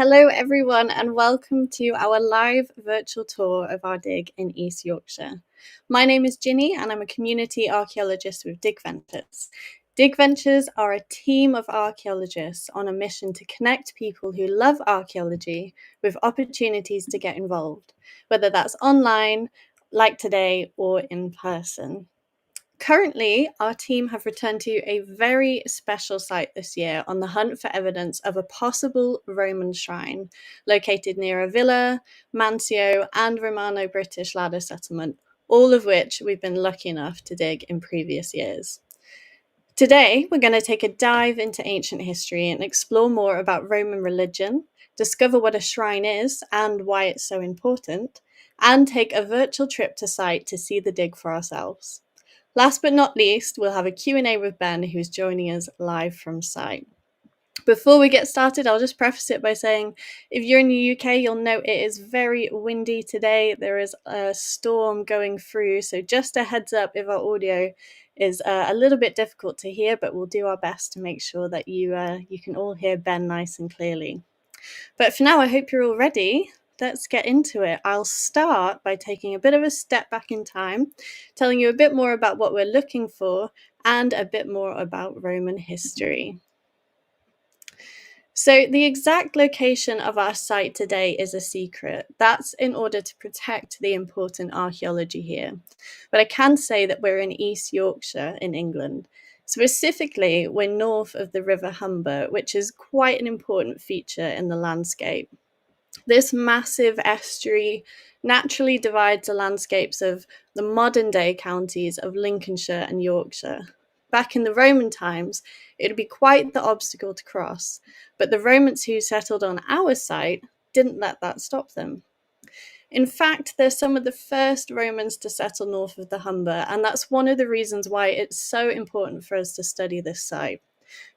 Hello, everyone, and welcome to our live virtual tour of our dig in East Yorkshire. My name is Ginny, and I'm a community archaeologist with DigVentures. DigVentures are a team of archaeologists on a mission to connect people who love archaeology with opportunities to get involved, whether that's online, like today, or in person. Currently, our team have returned to a very special site this year on the hunt for evidence of a possible Roman shrine located near a villa, Mansio, and Romano-British ladder settlement, all of which we've been lucky enough to dig in previous years. Today, we're going to take a dive into ancient history and explore more about Roman religion, discover what a shrine is and why it's so important, and take a virtual trip to site to see the dig for ourselves. Last but not least, we'll have a Q&A with Ben, who's joining us live from site. Before we get started, I'll just preface it by saying if you're in the UK, you'll note it is very windy today. There is a storm going through, so just a heads up if our audio is a little bit difficult to hear, but we'll do our best to make sure that you can all hear Ben nice and clearly. But for now, I hope you're all ready. Let's get into it. I'll start by taking a bit of a step back in time, telling you a bit more about what we're looking for and a bit more about Roman history. So the exact location of our site today is a secret. That's in order to protect the important archaeology here. But I can say that we're in East Yorkshire in England. Specifically, we're north of the River Humber, which is quite an important feature in the landscape. This massive estuary naturally divides the landscapes of the modern-day counties of Lincolnshire and Yorkshire. Back in the Roman times, it would be quite the obstacle to cross, but the Romans who settled on our site didn't let that stop them. In fact, they're some of the first Romans to settle north of the Humber, and that's one of the reasons why it's so important for us to study this site.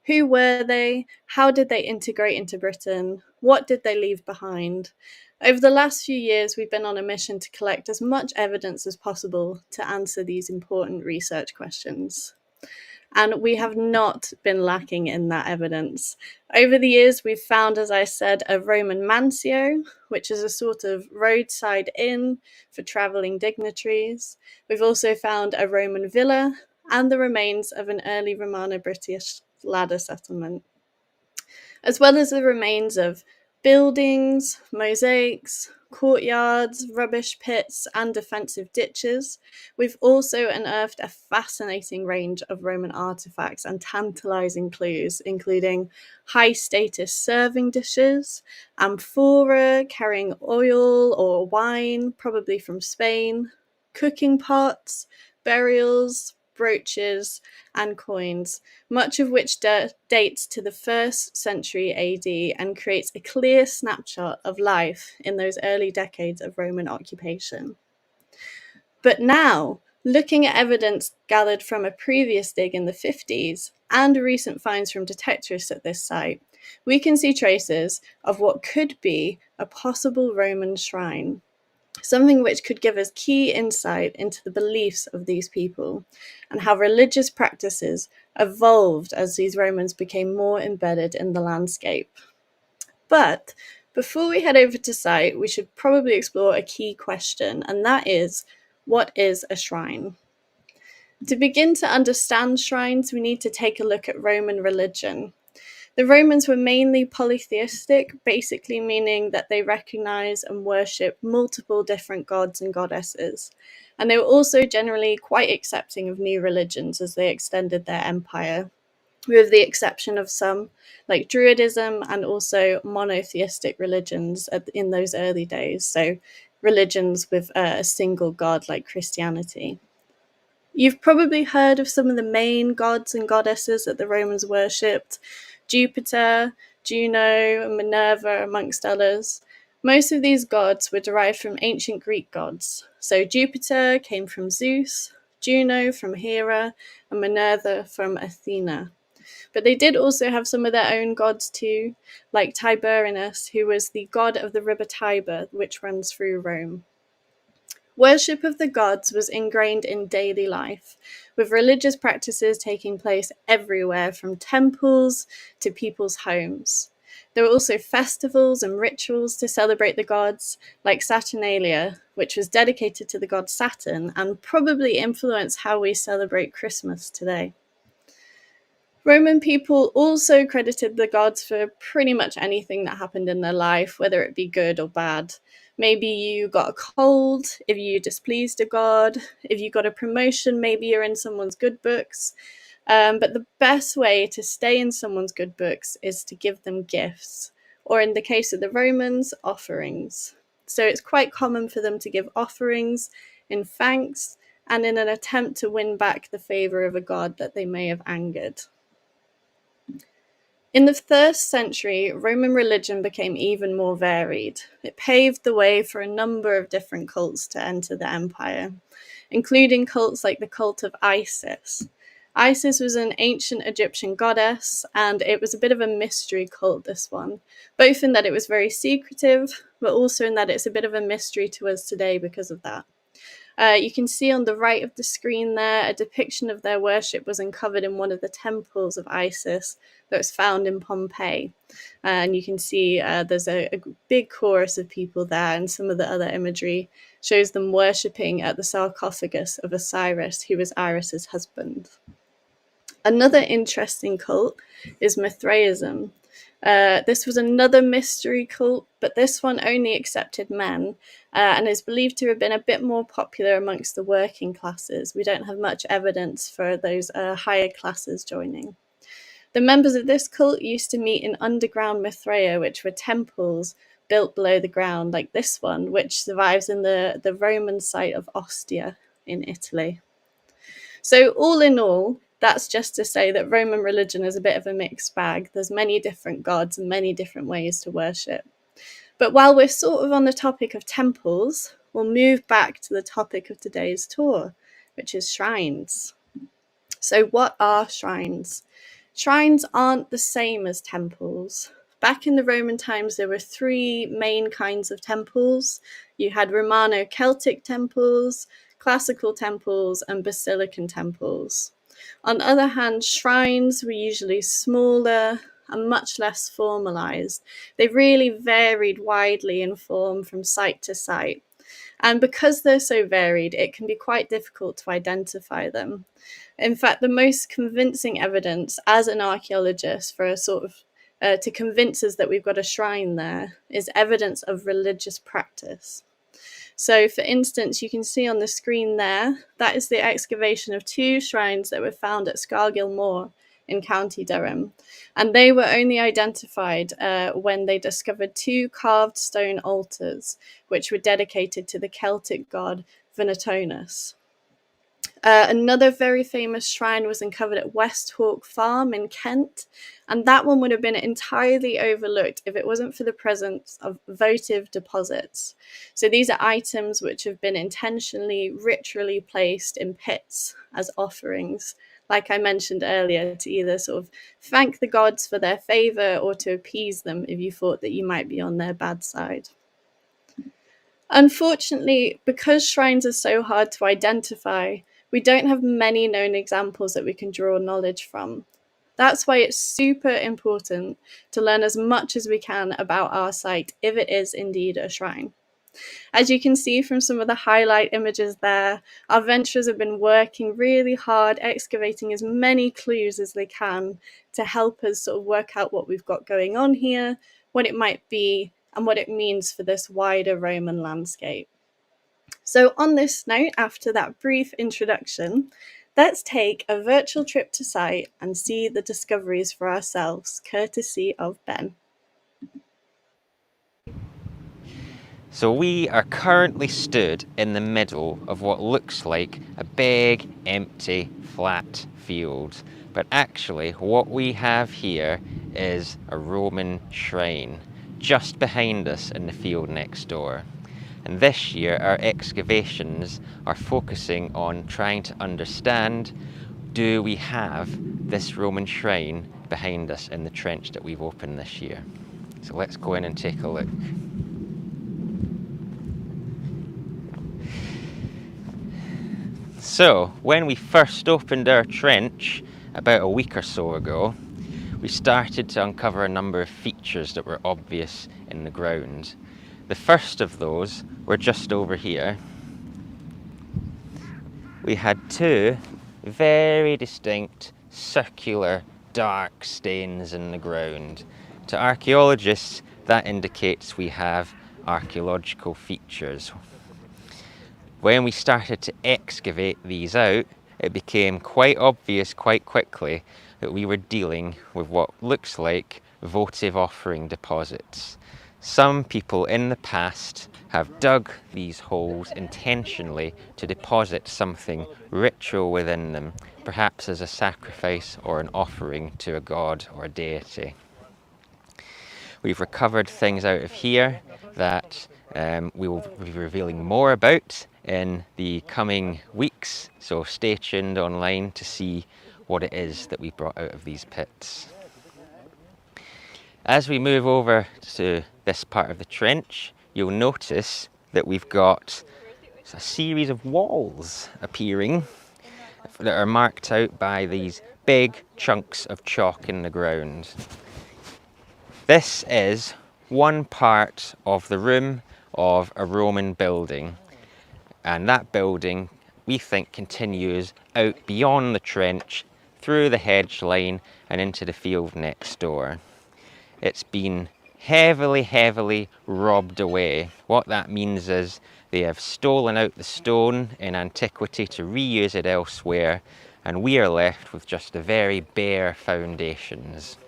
Who were they? How did they integrate into Britain? What did they leave behind? Over the last few years, we've been on a mission to collect as much evidence as possible to answer these important research questions. And we have not been lacking in that evidence. Over the years, we've found, as I said, a Roman mansio, which is a sort of roadside inn for travelling dignitaries. We've also found a Roman villa and the remains of an early Romano-British ladder settlement, as well as the remains of buildings, mosaics, courtyards, rubbish pits, and defensive ditches. We've also unearthed a fascinating range of Roman artifacts and tantalizing clues, including high-status serving dishes, amphora carrying oil or wine, probably from Spain, cooking pots, burials, brooches, and coins, much of which dates to the 1st century AD and creates a clear snapshot of life in those early decades of Roman occupation. But now, looking at evidence gathered from a previous dig in the 50s and recent finds from detectorists at this site, we can see traces of what could be a possible Roman shrine. Something which could give us key insight into the beliefs of these people and how religious practices evolved as these Romans became more embedded in the landscape. But before we head over to site, we should probably explore a key question, and that is, what is a shrine? To begin to understand shrines, we need to take a look at Roman religion. The Romans were mainly polytheistic, basically meaning that they recognized and worshipped multiple different gods and goddesses. And they were also generally quite accepting of new religions as they extended their empire, with the exception of some, like Druidism and also monotheistic religions in those early days, so religions with a single god like Christianity. You've probably heard of some of the main gods and goddesses that the Romans worshipped: Jupiter, Juno, and Minerva, amongst others. Most of these gods were derived from ancient Greek gods. So Jupiter came from Zeus, Juno from Hera, and Minerva from Athena. But they did also have some of their own gods too, like Tiberinus, who was the god of the river Tiber, which runs through Rome. Worship of the gods was ingrained in daily life, with religious practices taking place everywhere, from temples to people's homes. There were also festivals and rituals to celebrate the gods, like Saturnalia, which was dedicated to the god Saturn and probably influenced how we celebrate Christmas today. Roman people also credited the gods for pretty much anything that happened in their life, whether it be good or bad. Maybe you got a cold, if you displeased a god, if you got a promotion, maybe you're in someone's good books. But the best way to stay in someone's good books is to give them gifts, or in the case of the Romans, offerings. So it's quite common for them to give offerings in thanks and in an attempt to win back the favor of a god that they may have angered. In the 1st century, Roman religion became even more varied. It paved the way for a number of different cults to enter the empire, including cults like the cult of Isis. Isis was an ancient Egyptian goddess, and it was a bit of a mystery cult, this one, both in that it was very secretive, but also in that it's a bit of a mystery to us today because of that. You can see on the right of the screen there, a depiction of their worship was uncovered in one of the temples of Isis that was found in Pompeii. And you can see there's a big chorus of people there, and some of the other imagery shows them worshipping at the sarcophagus of Osiris, who was Iris's husband. Another interesting cult is Mithraism. This was another mystery cult, but this one only accepted men and is believed to have been a bit more popular amongst the working classes. We don't have much evidence for those higher classes joining. The members of this cult used to meet in underground Mithraea, which were temples built below the ground, like this one, which survives in the Roman site of Ostia in Italy. So all in all, that's just to say that Roman religion is a bit of a mixed bag. There's many different gods and many different ways to worship. But while we're sort of on the topic of temples, we'll move back to the topic of today's tour, which is shrines. So what are shrines? Shrines aren't the same as temples. Back in the Roman times, there were 3 main kinds of temples. You had Romano-Celtic temples, classical temples, and basilican temples. On the other hand, shrines were usually smaller and much less formalized. They really varied widely in form from site to site. And because they're so varied, it can be quite difficult to identify them. In fact, the most convincing evidence as an archaeologist for a sort of to convince us that we've got a shrine there is evidence of religious practice. So, for instance, you can see on the screen there, that is the excavation of 2 shrines that were found at Scargill Moor in County Durham. And they were only identified when they discovered 2 carved stone altars, which were dedicated to the Celtic god Venatonus. Another very famous shrine was uncovered at West Hawk Farm in Kent, and that one would have been entirely overlooked if it wasn't for the presence of votive deposits. So these are items which have been intentionally, ritually placed in pits as offerings, like I mentioned earlier, to either sort of thank the gods for their favour or to appease them if you thought that you might be on their bad side. Unfortunately, because shrines are so hard to identify, we don't have many known examples that we can draw knowledge from. That's why it's super important to learn as much as we can about our site if it is indeed a shrine. As you can see from some of the highlight images there, our venturers have been working really hard, excavating as many clues as they can to help us sort of work out what we've got going on here, what it might be, and what it means for this wider Roman landscape. So on this note, after that brief introduction, let's take a virtual trip to site and see the discoveries for ourselves, courtesy of Ben. So we are currently stood in the middle of what looks like a big, empty, flat field. But actually what we have here is a Roman shrine just behind us in the field next door. And this year our excavations are focusing on trying to understand, do we have this Roman shrine behind us in the trench that we've opened this year? So let's go in and take a look. So when we first opened our trench about a week or so ago, we started to uncover a number of features that were obvious in the ground. The first of those were just over here. We had two very distinct circular dark stains in the ground. To archaeologists, that indicates we have archaeological features. When we started to excavate these out, it became quite obvious quite quickly that we were dealing with what looks like votive offering deposits. Some people in the past have dug these holes intentionally to deposit something ritual within them, perhaps as a sacrifice or an offering to a god or deity. We've recovered things out of here that we will be revealing more about in the coming weeks, so stay tuned online to see what it is that we brought out of these pits. As we move over to this part of the trench, you'll notice that we've got a series of walls appearing that are marked out by these big chunks of chalk in the ground. This is one part of the room of a Roman building, and that building we think continues out beyond the trench, through the hedge line and into the field next door. It's been heavily robbed away. What that means is they have stolen out the stone in antiquity to reuse it elsewhere, and we are left with just the very bare foundations.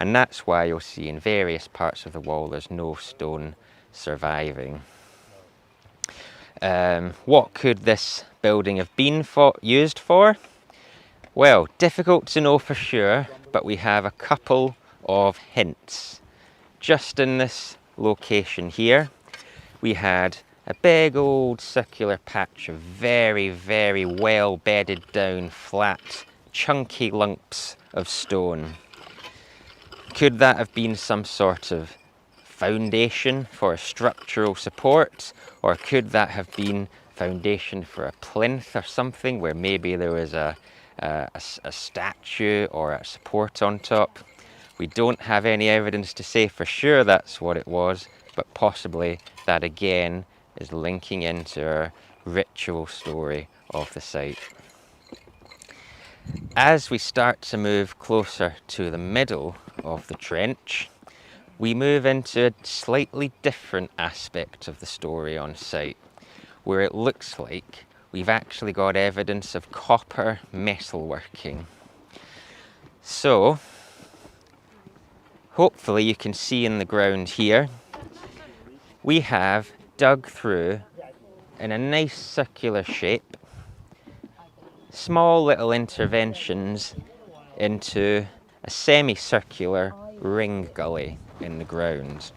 And that's why you'll see in various parts of the wall there's no stone surviving. What could this building have been used for? Well, difficult to know for sure, but we have a couple of hints. Just in this location here, we had a big old circular patch of very well bedded down, flat, chunky lumps of stone. Could that have been some sort of foundation for a structural support, or could that have been foundation for a plinth or something where maybe there was a statue or a support on top? We don't have any evidence to say for sure that's what it was, but possibly that again is linking into our ritual story of the site. As we start to move closer to the middle of the trench, we move into a slightly different aspect of the story on site, where it looks like we've actually got evidence of copper metalworking. So, hopefully you can see in the ground here, we have dug through in a nice circular shape, small little interventions into a semicircular ring gully in the ground.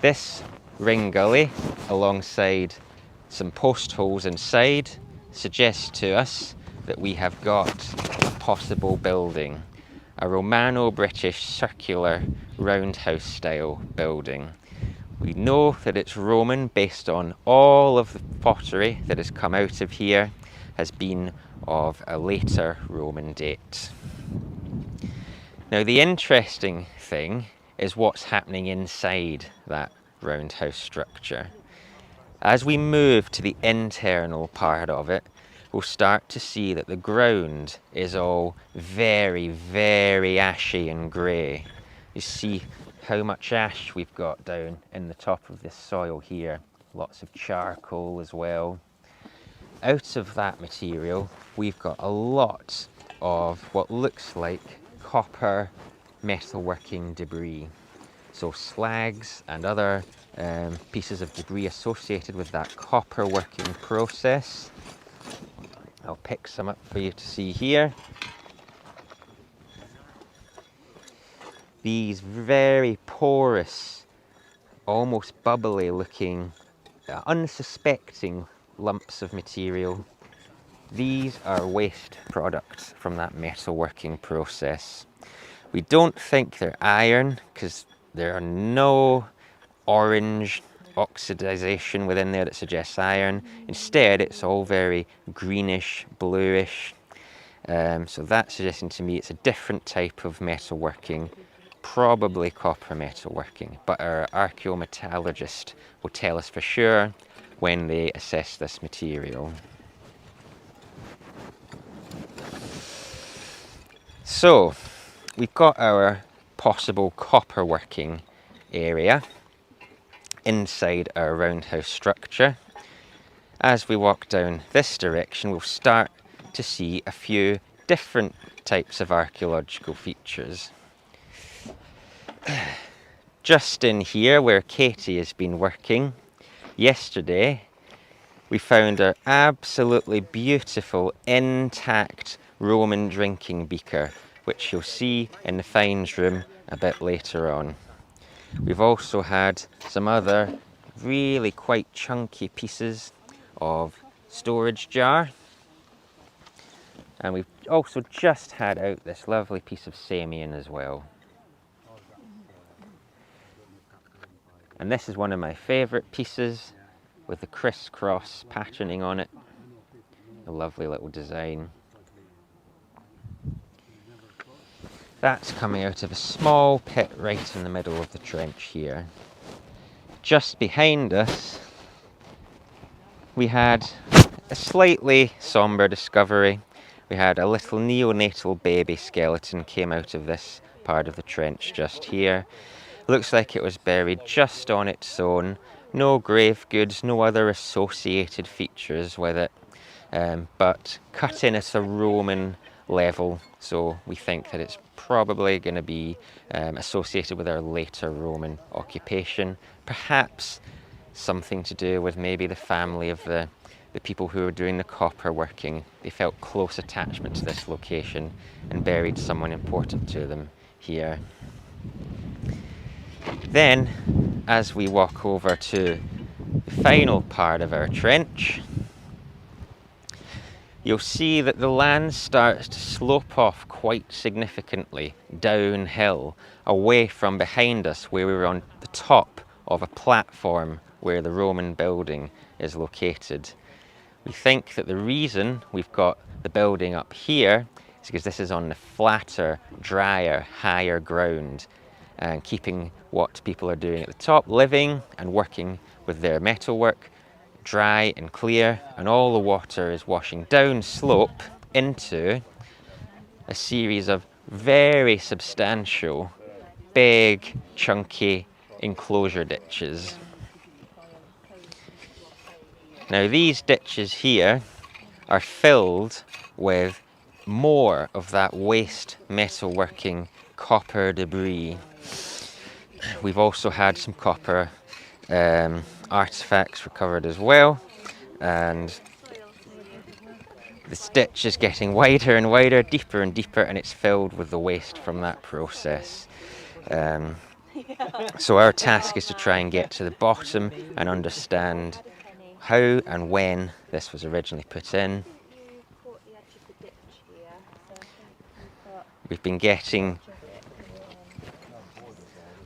This ring gully, alongside some post holes inside, suggests to us that we have got a possible building, a Romano-British circular roundhouse style building. We know that it's Roman based on all of the pottery that has come out of here has been of a later Roman date. Now the interesting thing is what's happening inside that roundhouse structure. As we move to the internal part of it, we'll start to see that the ground is all very ashy and grey. You see how much ash we've got down in the top of this soil here. Lots of charcoal as well. Out of that material, we've got a lot of what looks like copper metalworking debris. So slags and other pieces of debris associated with that copper working process. I'll pick some up for you to see here. These very porous, almost bubbly looking, unsuspecting lumps of material. These are waste products from that metalworking process. We don't think they're iron because there are no orange oxidization within there that suggests iron. Instead, it's all very greenish, bluish. So that's suggesting to me it's a different type of metalworking, probably copper metalworking, but our archaeometallurgist will tell us for sure when they assess this material. So we've got our possible copper working area inside our roundhouse structure. As we walk down this direction, we'll start to see a few different types of archaeological features. Just in here where Katie has been working, yesterday we found our absolutely beautiful intact Roman drinking beaker, which you'll see in the finds room a bit later on. We've also had some other really quite chunky pieces of storage jar, and we've also just had out this lovely piece of Samian as well. And this is one of my favourite pieces with the crisscross patterning on it. A lovely little design. That's coming out of a small pit right in the middle of the trench here. Just behind us, we had a slightly sombre discovery. We had a little neonatal baby skeleton came out of this part of the trench just here. Looks like it was buried just on its own. No grave goods, no other associated features with it, but cut in at a Roman level, so we think that it's probably going to be associated with our later Roman occupation. Perhaps something to do with maybe the family of the people who were doing the copper working. They felt close attachment to this location and buried someone important to them here. Then, as we walk over to the final part of our trench, you'll see that the land starts to slope off quite significantly downhill, away from behind us where we were on the top of a platform where the Roman building is located. We think that the reason we've got the building up here is because this is on the flatter, drier, higher ground, and keeping what people are doing at the top, living and working with their metalwork, dry and clear, and all the water is washing down slope into a series of very substantial, big, chunky enclosure ditches. Now these ditches here are filled with more of that waste metalworking copper debris. We've also had some copper artifacts recovered as well, and this ditch is getting wider and wider, deeper and deeper, and it's filled with the waste from that process. So our task is to try and get to the bottom and understand how and when this was originally put in. We've been getting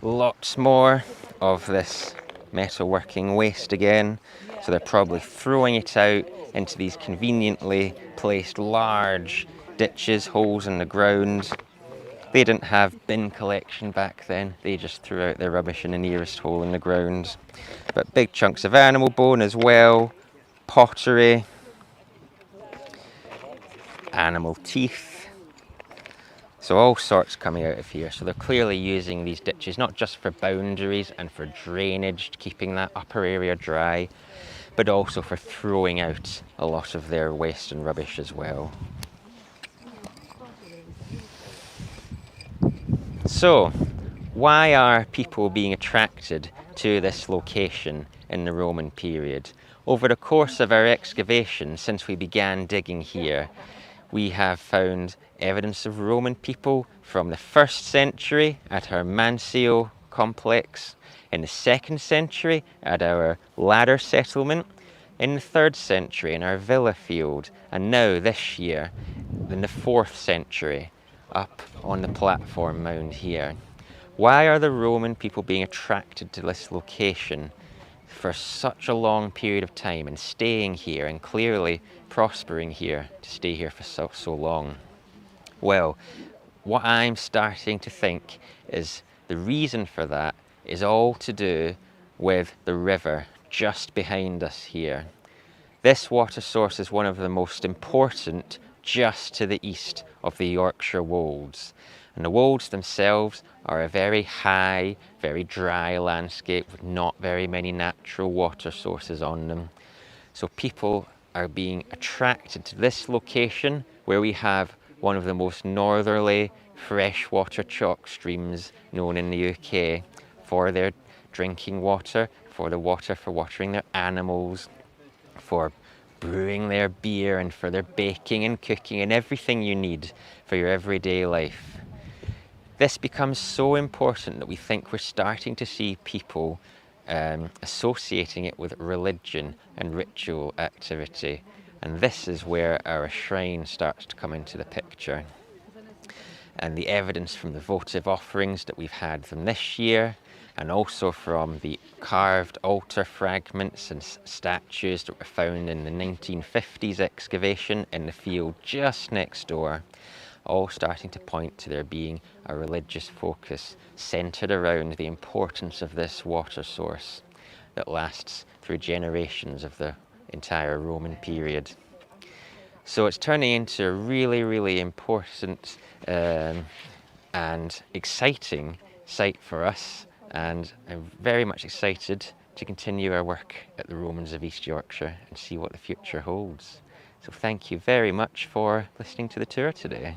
lots more of this metalworking waste again, so they're probably throwing it out into these conveniently placed large ditches, holes in the ground. They didn't have bin collection back then, they just threw out their rubbish in the nearest hole in the ground. But big chunks of animal bone as well, pottery, animal teeth. So all sorts coming out of here. So they're clearly using these ditches not just for boundaries and for drainage, keeping that upper area dry, but also for throwing out a lot of their waste and rubbish as well. So, why are people being attracted to this location in the Roman period? Over the course of our excavation, since we began digging here, we have found evidence of Roman people from the 1st century at our Mansio complex, in the 2nd century at our ladder settlement, in the 3rd century in our villa field, and now this year in the 4th century up on the platform mound here. Why are the Roman people being attracted to this location? for such a long period of time and staying here and clearly prospering here to stay here for so long? Well, what I'm starting to think is the reason for that is all to do with the river just behind us here. This water source is one of the most important just to the east of the Yorkshire wolds. And the wolds themselves are a very high, very dry landscape with not very many natural water sources on them. So people are being attracted to this location where we have one of the most northerly freshwater chalk streams known in the UK for their drinking water, for the water for watering their animals, for brewing their beer, and for their baking and cooking and everything you need for your everyday life. This becomes so important that we think we're starting to see people associating it with religion and ritual activity. And this is where our shrine starts to come into the picture. And the evidence from the votive offerings that we've had from this year, and also from the carved altar fragments and statues that were found in the 1950s excavation in the field just next door, all starting to point to there being a religious focus centred around the importance of this water source that lasts through generations of the entire Roman period. So it's turning into a really, really important and exciting site for us, and I'm very much excited to continue our work at the Romans of East Yorkshire and see what the future holds. So thank you very much for listening to the tour today.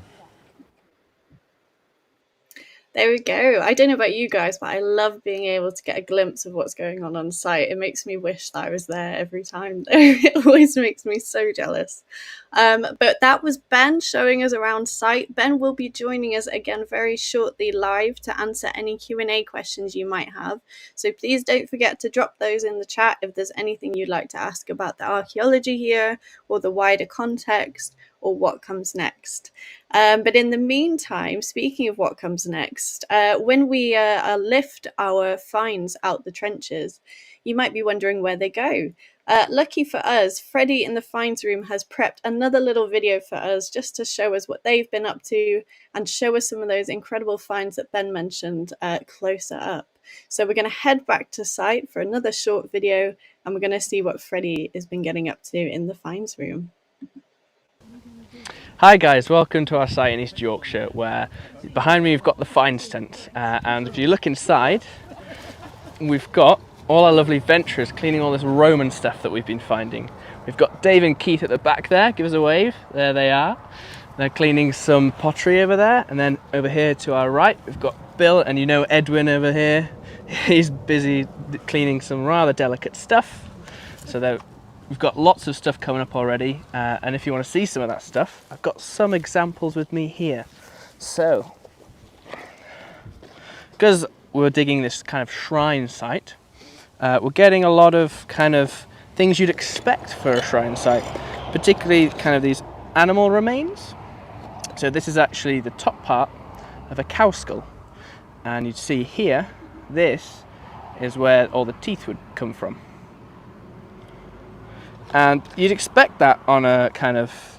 There we go. I don't know about you guys, but I love being able to get a glimpse of what's going on site. It makes me wish that I was there every time. It always makes me so jealous. But that was Ben showing us around site. Ben will be joining us again very shortly live to answer any Q&A questions you might have. So please don't forget to drop those in the chat if there's anything you'd like to ask about the archaeology here, or the wider context, or what comes next. But in the meantime, speaking of what comes next, when we lift our finds out the trenches, you might be wondering where they go. Lucky for us, Freddie in the finds room has prepped another little video for us just to show us what they've been up to and show us some of those incredible finds that Ben mentioned closer up. So we're going to head back to site for another short video, and we're going to see what Freddie has been getting up to in the finds room. Hi guys, welcome to our site in East Yorkshire, where behind me we've got the finds tent, and if you look inside, we've got all our lovely venturers cleaning all this Roman stuff that we've been finding. We've got Dave and Keith at the back there, give us a wave, there they are. They're cleaning some pottery over there, and then over here to our right we've got Bill, and you know Edwin over here. He's busy cleaning some rather delicate stuff. So we've got lots of stuff coming up already, and if you want to see some of that stuff, I've got some examples with me here. So, because we're digging this kind of shrine site, we're getting a lot of kind of things you'd expect for a shrine site, particularly kind of these animal remains. So this is actually the top part of a cow skull, and you'd see here, this is where all the teeth would come from. And you'd expect that on a kind of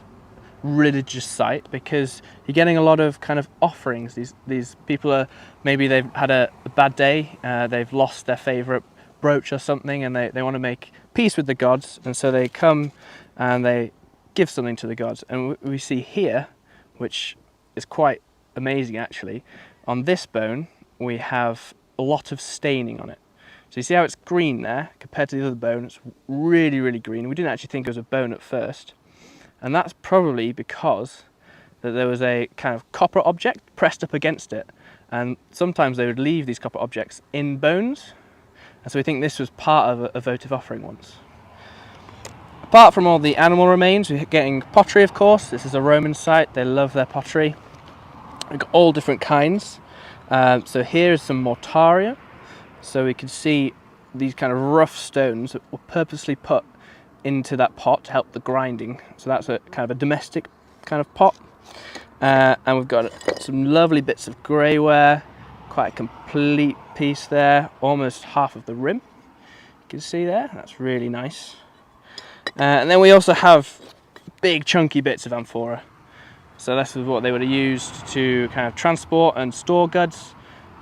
religious site, because you're getting a lot of kind of offerings. These people are, maybe they've had a bad day, they've lost their favourite brooch or something, and they want to make peace with the gods, and so they come and they give something to the gods. And we see here, which is quite amazing actually, on this bone we have a lot of staining on it. So you see how it's green there compared to the other bone? It's really, really green. We didn't actually think it was a bone at first. And that's probably because that there was a kind of copper object pressed up against it. And sometimes they would leave these copper objects in bones. And so we think this was part of a votive offering once. Apart from all the animal remains, we're getting pottery, of course. This is a Roman site. They love their pottery. We've got all different kinds. So here is some mortaria. So we can see these kind of rough stones that were purposely put into that pot to help the grinding. So that's a kind of a domestic kind of pot. And we've got some lovely bits of greyware, quite a complete piece there, almost half of the rim. can see there, that's really nice. And then we also have big chunky bits of amphora. So this is what they would have used to kind of transport and store goods.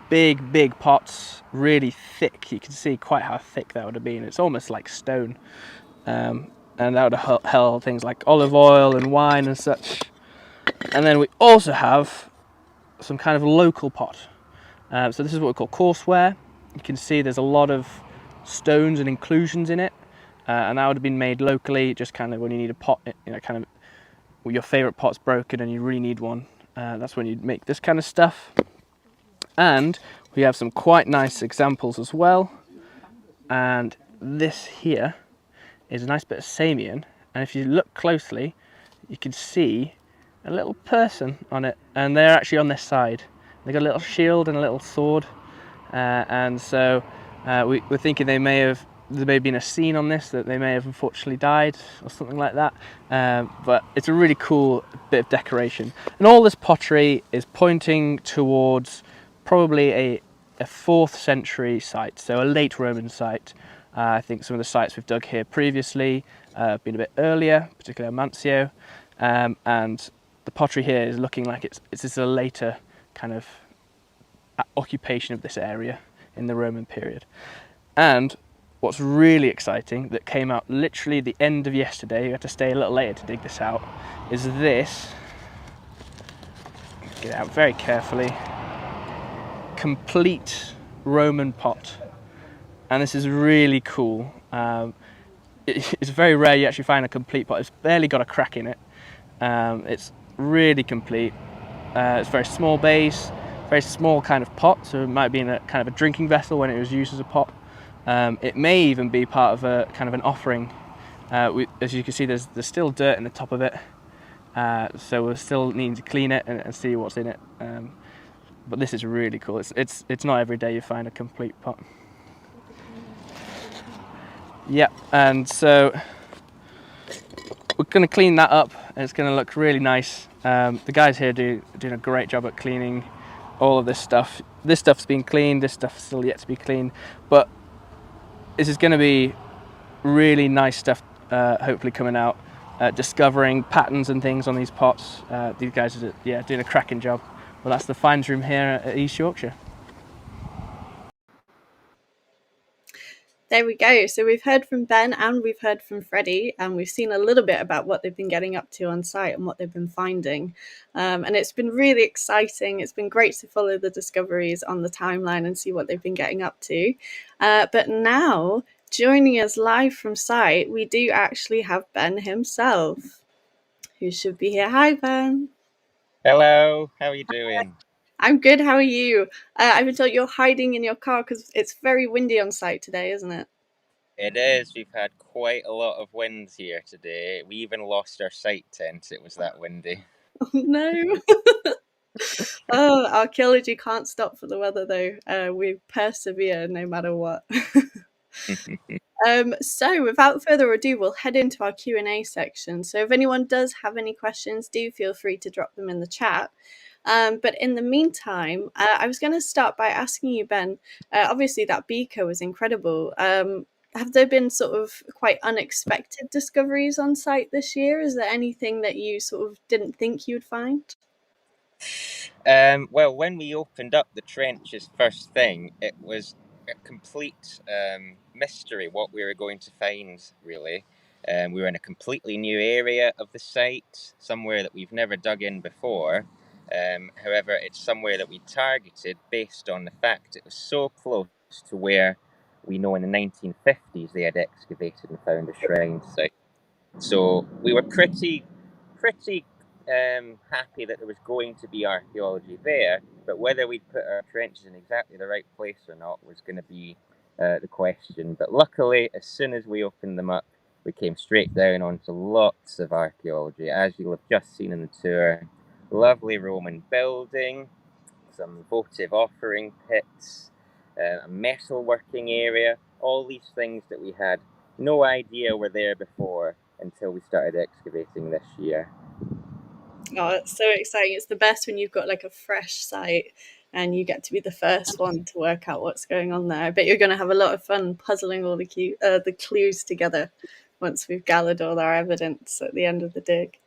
Big pots, really thick. You can see quite how thick that would have been. It's almost like stone. And that would have held things like olive oil and wine and such. And then we also have some kind of local pot. So this is what we call courseware. You can see there's a lot of stones and inclusions in it. And that would have been made locally, just kind of when you need a pot, kind of your favourite pot's broken and you really need one. That's when you'd make this kind of stuff. And we have some quite nice examples as well. And this here is a nice bit of Samian. And if you look closely, you can see a little person on it. And they're actually on this side. They've got a little shield and a little sword. And so we're thinking there may have been a scene on this, that they may have unfortunately died or something like that. But it's a really cool bit of decoration. And all this pottery is pointing towards probably a 4th century site, so a late Roman site. I think some of the sites we've dug here previously have been a bit earlier, particularly Amancio. And the pottery here is looking like it's just a later kind of occupation of this area in the Roman period. And what's really exciting, that came out literally the end of yesterday, you had to stay a little later to dig this out, is this, get it out very carefully, complete Roman pot. And this is really cool. It's very rare you actually find a complete pot. It's barely got a crack in it. It's really complete. It's very small base, very small kind of pot, so it might have been a kind of a drinking vessel when it was used as a pot. It may even be part of a kind of an offering. As you can see, there's still dirt in the top of it, so we'll still need to clean it and see what's in it. But this is really cool. It's not every day you find a complete pot. Yeah, and so we're going to clean that up, and it's going to look really nice. The guys here doing a great job at cleaning all of this stuff. This stuff's been cleaned, this stuff's still yet to be cleaned, but this is going to be really nice stuff, hopefully coming out, discovering patterns and things on these pots. These guys are doing a cracking job. Well, that's the finds room here at East Yorkshire. There we go. So we've heard from Ben and we've heard from Freddie, and we've seen a little bit about what they've been getting up to on site and what they've been finding. And it's been really exciting. It's been great to follow the discoveries on the timeline and see what they've been getting up to. But now, joining us live from site, we do actually have Ben himself, who should be here. Hi, Ben. Hello, how are you doing? I'm good. How are you? I've been told you're hiding in your car because it's very windy on site today, isn't it? It is. We've had quite a lot of wind here today. We even lost our site tent. It was that windy. Oh, no. Oh, archaeology can't stop for the weather, though. We persevere no matter what. So without further ado, we'll head into our Q&A section. So if anyone does have any questions, do feel free to drop them in the chat. But in the meantime, I was going to start by asking you, Ben, obviously that beaker was incredible. Have there been sort of quite unexpected discoveries on site this year? Is there anything that you sort of didn't think you would find? Well, when we opened up the trenches first thing, it was a complete mystery what we were going to find, really. We were in a completely new area of the site, somewhere that we've never dug in before. However, it's somewhere that we targeted based on the fact it was so close to where we know in the 1950s they had excavated and found a shrine site. So we were pretty happy that there was going to be archaeology there, but whether we'd put our trenches in exactly the right place or not was going to be the question. But luckily, as soon as we opened them up, we came straight down onto lots of archaeology, as you'll have just seen in the tour. Lovely Roman building, some votive offering pits, a metalworking area, all these things that we had no idea were there before until we started excavating this year. Oh, it's so exciting. It's the best when you've got like a fresh site and you get to be the first one to work out what's going on there. I bet you're going to have a lot of fun puzzling all the clues together once we've gathered all our evidence at the end of the dig.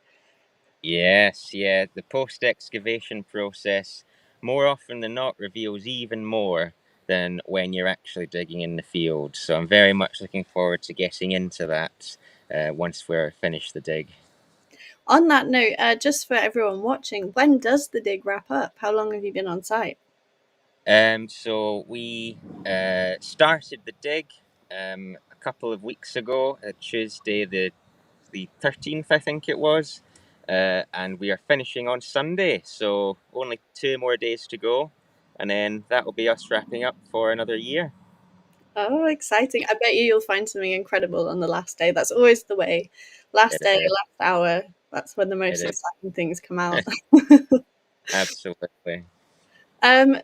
Yes, yeah, the post-excavation process more often than not reveals even more than when you're actually digging in the field. So I'm very much looking forward to getting into that once we're finished the dig. On that note, just for everyone watching, when does the dig wrap up? How long have you been on site? So we started the dig a couple of weeks ago, Tuesday the 13th, I think it was, and we are finishing on Sunday. So only 2 more days to go, and then that will be us wrapping up for another year. Oh, exciting. I bet you'll find something incredible on the last day. That's always the way. Last It day, is. last hour, that's when the most It is. exciting things come out. Absolutely.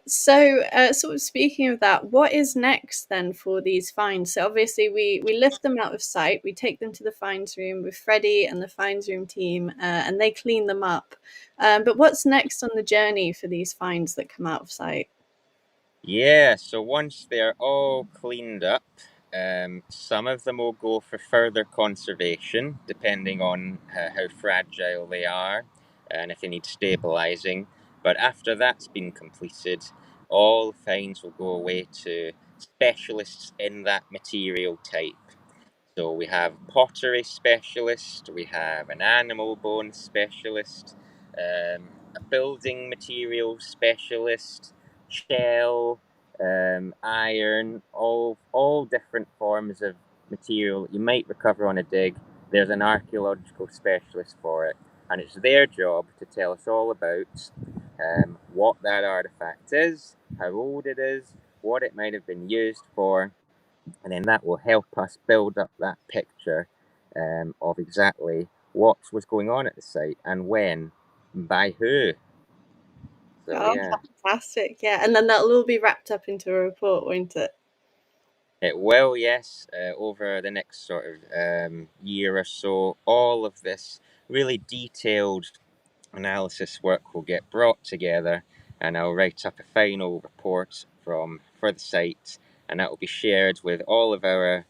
Sort of speaking of that, what is next then for these finds? So obviously we lift them out of sight, we take them to the finds room with Freddie and the finds room team, and they clean them up. But what's next on the journey for these finds that come out of sight? Yeah, so once they're all cleaned up, some of them will go for further conservation, depending on how fragile they are and if they need stabilizing. But after that's been completed, all finds will go away to specialists in that material type. So we have pottery specialist, we have an animal bone specialist, a building materials specialist, shell, iron, all different forms of material that you might recover on a dig. There's an archaeological specialist for it, and it's their job to tell us all about what that artifact is, how old it is, what it might have been used for, and then that will help us build up that picture of exactly what was going on at the site and when, by who. So Oh, yeah, fantastic. Yeah. And then that'll all be wrapped up into a report, won't it? it will, yes, over the next sort of year or so, all of this really detailed analysis work will get brought together, and I'll write up a final report for the site, and that will be shared with all of our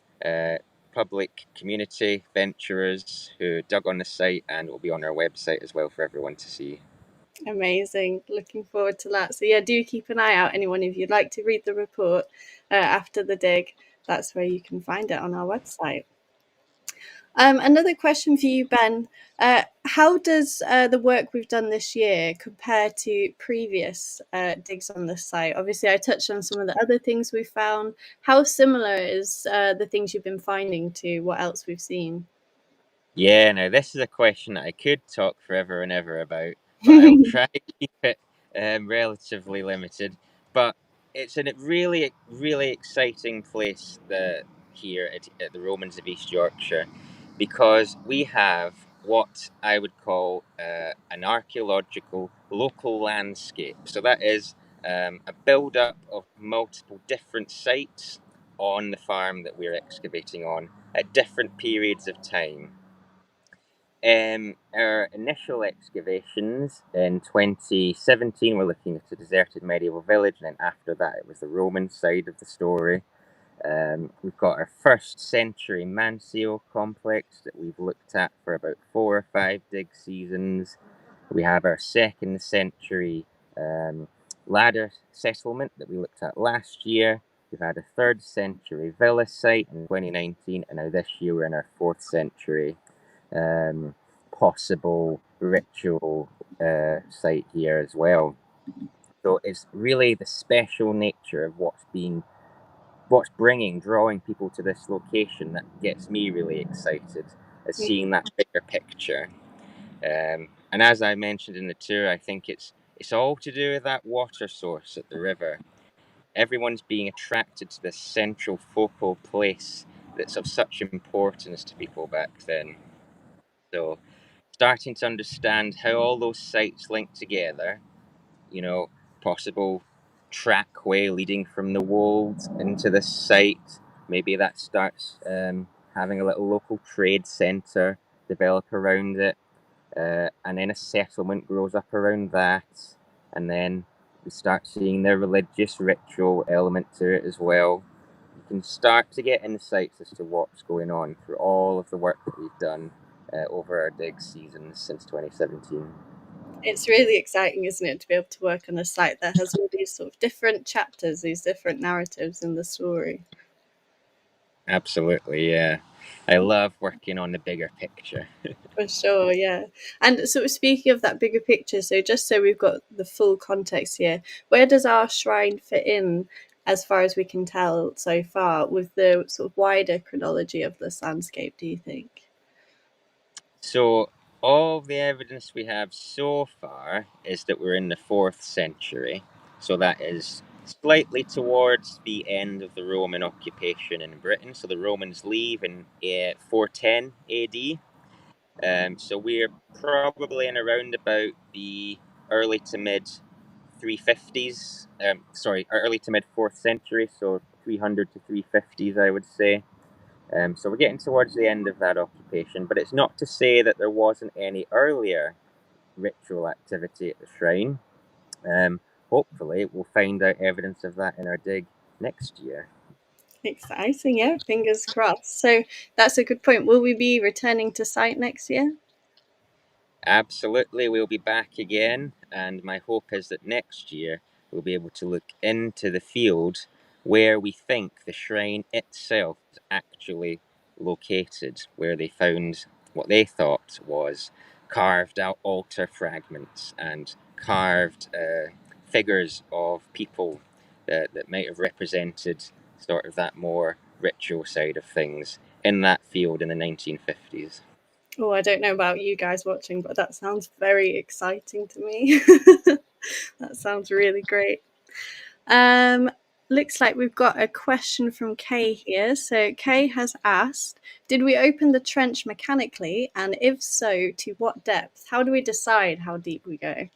public community venturers who dug on the site, and it will be on our website as well for everyone to see. Amazing. Looking forward to that. So yeah, do keep an eye out. Anyone, if you'd like to read the report after the dig, that's where you can find it on our website. Another question for you, Ben. How does the work we've done this year compare to previous digs on this site? Obviously, I touched on some of the other things we found. How similar is the things you've been finding to what else we've seen? Yeah, now this is a question that I could talk forever and ever about, but I will try to keep it relatively limited. But it's a really, really exciting place here at the Romans of East Yorkshire, because we have what I would call an archaeological local landscape. So that is a build-up of multiple different sites on the farm that we're excavating on at different periods of time. Our initial excavations in 2017 were looking at a deserted medieval village, and then after that it was the Roman side of the story. We've got our first century Mansio complex that we've looked at for about 4 or 5 dig seasons. We have our second century ladder settlement that we looked at last year. We've had a third century villa site in 2019, and now this year we're in our fourth century possible ritual site here as well. So it's really the special nature of what's drawing people to this location that gets me really excited, as seeing that bigger picture. And as I mentioned in the tour, I think it's all to do with that water source at the river. Everyone's being attracted to this central focal place that's of such importance to people back then. So starting to understand how all those sites link together, you know, possible trackway leading from the wold into the site. Maybe that starts having a little local trade centre develop around it, and then a settlement grows up around that, and then We start seeing the religious ritual element to it as well. You can start to get insights as to what's going on through all of the work that we've done over our dig seasons since 2017. It's really exciting, isn't it, to be able to work on a site that has all these sort of different chapters, these different narratives in the story. Absolutely, yeah. I love working on the bigger picture. For sure, yeah. And sort of speaking of that bigger picture, so just so we've got the full context here, where does our shrine fit in, as far as we can tell so far, with the sort of wider chronology of this landscape, do you think? So, all the evidence we have so far is that we're in the 4th century. So, that is slightly towards the end of the Roman occupation in Britain. So, the Romans leave in 410 AD. So, we're probably in around about the early to mid 350s. Early to mid 4th century. So, 300 to 350s, I would say. So we're getting towards the end of that occupation, but it's not to say that there wasn't any earlier ritual activity at the shrine. Hopefully, we'll find out evidence of that in our dig next year. Exciting, yeah, fingers crossed. So that's a good point. Will we be returning to site next year? Absolutely, we'll be back again, and my hope is that next year we'll be able to look into the field where we think the shrine itself is actually located, where they found what they thought was carved out altar fragments and carved figures of people that might have represented sort of that more ritual side of things in that field in the 1950s. Oh, I don't know about you guys watching, but that sounds very exciting to me. That sounds really great. Um, Looks like we've got a question from Kay here. So Kay has asked, did we open the trench mechanically? And if so, to what depth? How do we decide how deep we go?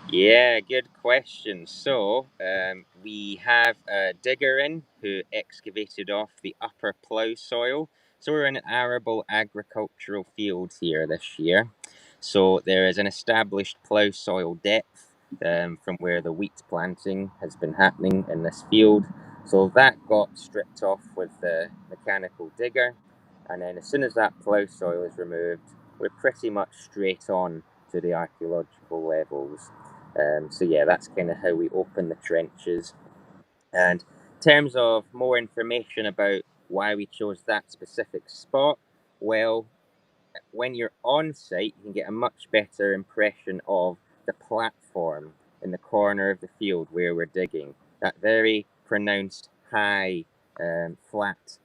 Yeah, good question. So, we have a digger in who excavated off the upper plough soil. So, we're in an arable agricultural field here this year. So, there is an established plough soil depth from where the wheat planting has been happening in this field. So, that got stripped off with the mechanical digger. And then, as soon as that plough soil is removed, we're pretty much straight on to the archaeological levels. So yeah, that's kind of how we open the trenches. And in terms of more information about why we chose that specific spot, well, when you're on site, you can get a much better impression of the platform in the corner of the field where we're digging. That very pronounced high, flat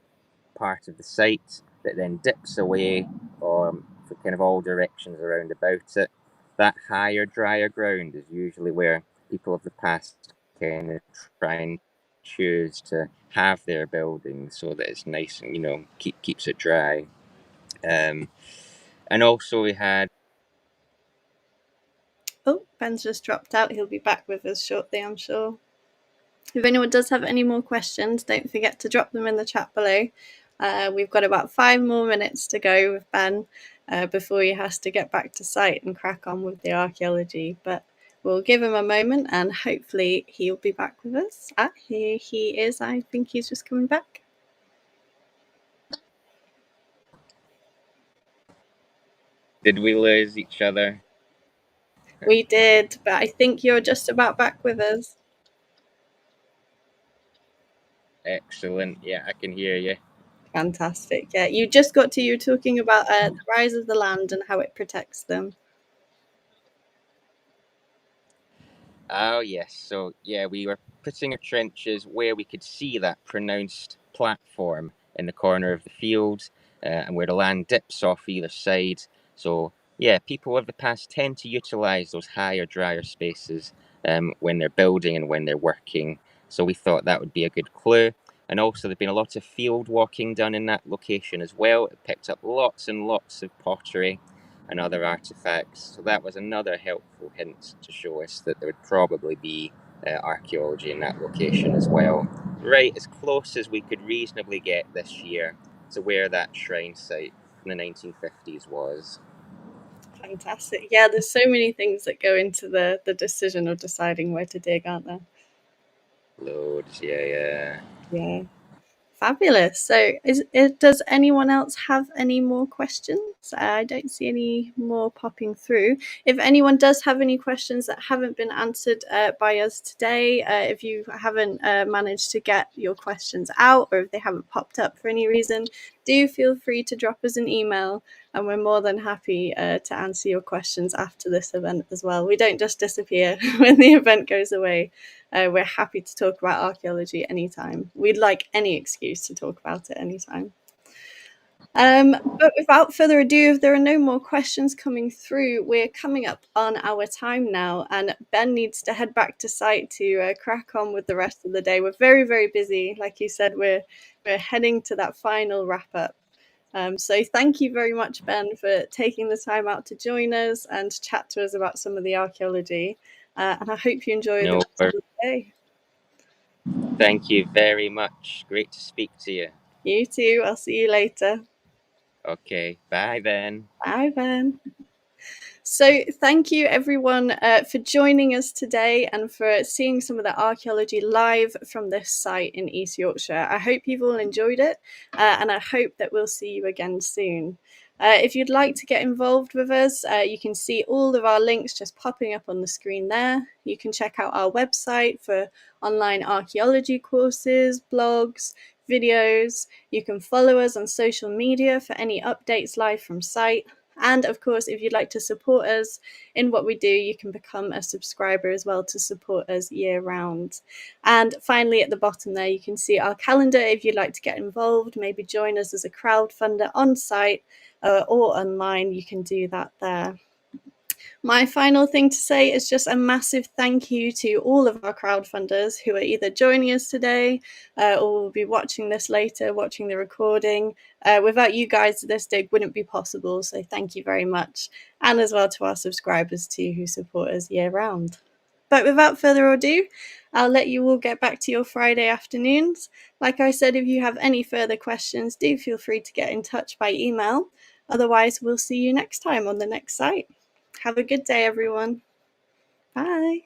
part of the site that then dips away for kind of all directions around about it. That higher, drier ground is usually where people of the past kind of try and choose to have their buildings so that it's nice and keeps it dry. Um, and also we had Oh, Ben's just dropped out. He'll be back with us shortly, I'm sure. If anyone does have any more questions, don't forget to drop them in the chat below. We've got about 5 more minutes to go with Ben before he has to get back to site and crack on with the archaeology. But we'll give him a moment and hopefully he'll be back with us. Here he is. I think he's just coming back. did we lose each other? We did, but I think you're just about back with us. Excellent. Yeah, I can hear you. Fantastic. Yeah, you were talking about the rise of the land and how it protects them. Oh, yes. So, yeah, we were putting our trenches where we could see that pronounced platform in the corner of the field and where the land dips off either side. So, yeah, people of the past tend to utilize those higher, drier spaces when they're building and when they're working. So, we thought that would be a good clue. And also, there's been a lot of field walking done in that location as well. It picked up lots and lots of pottery and other artifacts. So that was another helpful hint to show us that there would probably be archaeology in that location as well. Right as close as we could reasonably get this year to where that shrine site from the 1950s was. Fantastic. Yeah, there's so many things that go into the decision of deciding where to dig, aren't there? Loads, yeah. Yeah. Fabulous. So, does anyone else have any more questions? I don't see any more popping through. If anyone does have any questions that haven't been answered by us today, if you haven't managed to get your questions out, or if they haven't popped up for any reason, do feel free to drop us an email, and we're more than happy to answer your questions after this event as well. We don't just disappear when the event goes away. We're happy to talk about archaeology anytime. We'd like any excuse to talk about it anytime. But without further ado, if there are no more questions coming through, we're coming up on our time now, and Ben needs to head back to site to crack on with the rest of the day. We're very, very busy. Like you said, we're heading to that final wrap up. So thank you very much, Ben, for taking the time out to join us and chat to us about some of the archaeology. And I hope you enjoy the rest of the day. Thank you very much. Great to speak to you. You too. I'll see you later. Okay, bye then. Bye, Ben. So thank you everyone for joining us today and for seeing some of the archaeology live from this site in East Yorkshire. I hope you've all enjoyed it and I hope that we'll see you again soon. If you'd like to get involved with us, you can see all of our links just popping up on the screen there. You can check out our website for online archaeology courses, blogs, videos. You can follow us on social media for any updates live from site. And of course, if you'd like to support us in what we do, you can become a subscriber as well to support us year round. And finally, at the bottom there, you can see our calendar. If you'd like to get involved, maybe join us as a crowdfunder on site or online, you can do that there. My final thing to say is just a massive thank you to all of our crowdfunders who are either joining us today or will be watching this later, watching the recording. Without you guys, this dig wouldn't be possible, so thank you very much. And as well to our subscribers too, who support us year round. But without further ado, I'll let you all get back to your Friday afternoons. Like I said, if you have any further questions, do feel free to get in touch by email. Otherwise, we'll see you next time on the next site. Have a good day, everyone. Bye.